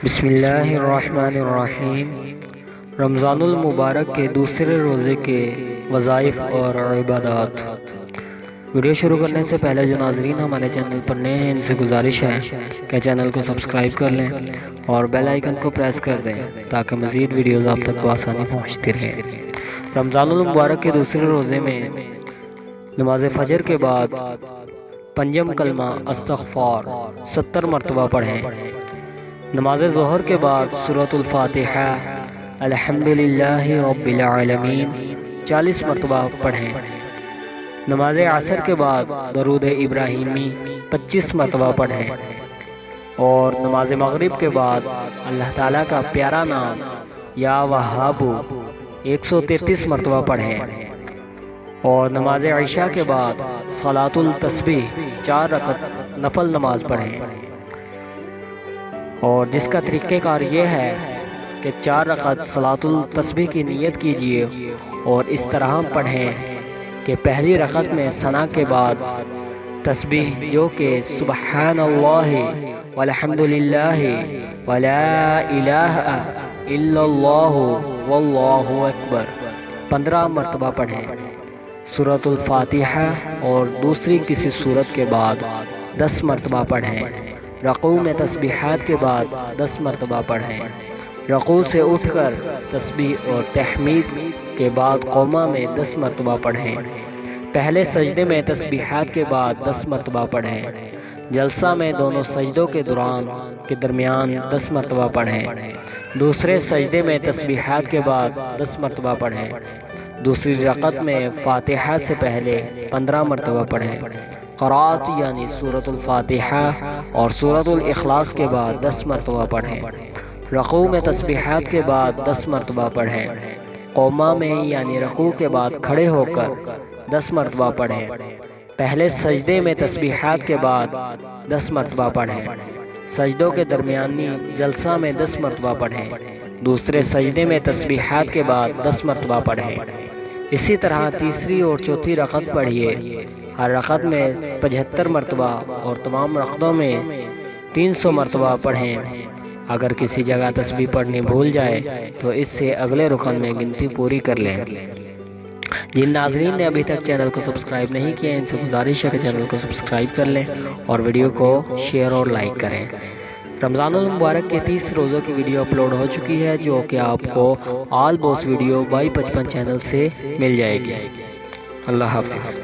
بسم اللہ الرحمن الرحیم۔ رمضان المبارک کے دوسرے روزے کے وظائف اور عبادات۔ ویڈیو شروع کرنے سے پہلے جو ناظرین ہمارے چینل پر نئے ہیں ان سے گزارش ہے کہ چینل کو سبسکرائب کر لیں اور بیل آئیکن کو پریس کر دیں تاکہ مزید ویڈیوز آپ تک بآسانی پہنچتی رہیں۔ رمضان المبارک کے دوسرے روزے میں نماز فجر کے بعد پنجم کلمہ استغفار 70 مرتبہ پڑھیں۔ نماز ظہر کے بعد سورۃ الفاتحہ الحمدللہ رب العالمین 40 مرتبہ پڑھیں۔ نماز عصر کے بعد درود ابراہیمی 25 مرتبہ پڑھیں اور نماز مغرب کے بعد اللہ تعالیٰ کا پیارا نام یا وہاب 133 مرتبہ پڑھیں اور نماز عشاء کے بعد صلاۃ التسبیح 4 رکعت نفل نماز پڑھیں، اور جس کا طریقہ کار یہ ہے کہ 4 رکعت صلاۃ التسبیح کی نیت کیجیے اور اس طرح پڑھیں کہ پہلی رکعت میں ثنا کے بعد تسبیح جو کہ سبحان اللہ والحمدللہ ولا الہ الا اللہ واللہ اکبر 15 مرتبہ پڑھیں۔ سورۃ الفاتحہ اور دوسری کسی سورت کے بعد 10 مرتبہ پڑھیں۔ رکوع میں تسبیحات کے بعد 10 مرتبہ پڑھیں۔ رکوع سے اٹھ کر تسبیح اور تحمید کے بعد قومہ میں 10 مرتبہ پڑھیں۔ پہلے سجدے میں تسبیحات کے بعد 10 مرتبہ پڑھیں۔ جلسہ میں دونوں سجدوں کے درمیان 10 مرتبہ پڑھیں۔ دوسرے سجدے میں تسبیحات کے بعد 10 مرتبہ پڑھیں۔ دوسری رکعت میں فاتحہ سے پہلے 15 مرتبہ پڑھیں۔ قرات یعنی سورۃ الفاتحہ اور سورۃ الاخلاص کے بعد 10 مرتبہ پڑھیں۔ رکوع میں تسبیحات کے بعد 10 مرتبہ پڑھیں۔ قومہ میں یعنی رکوع کے بعد کھڑے ہو کر 10 مرتبہ پڑھیں۔ پہلے سجدے میں تسبیحات کے بعد 10 مرتبہ پڑھیں۔ سجدوں کے درمیانی جلسہ میں 10 مرتبہ پڑھیں۔ دوسرے سجدے میں تسبیحات کے بعد 10 مرتبہ پڑھیں۔ اسی طرح تیسری اور چوتھی رکعت پڑھیے۔ ہر رکعت میں 75 مرتبہ اور تمام رکعتوں میں 300 مرتبہ پڑھیں۔ اگر کسی جگہ تسبیح پڑھنی بھول جائے تو اس سے اگلے رکن میں گنتی پوری کر لیں۔ جن ناظرین نے ابھی تک چینل کو سبسکرائب نہیں کیا ان سے گزارش ہے کہ چینل کو سبسکرائب کر لیں اور ویڈیو کو شیئر اور لائک کریں۔ رمضان المبارک کے 30 روزوں کی ویڈیو اپلوڈ ہو چکی ہے جو کہ آپ کو آل باس ویڈیو بائی 55 چینل سے مل جائے گی۔ اللہ حافظ۔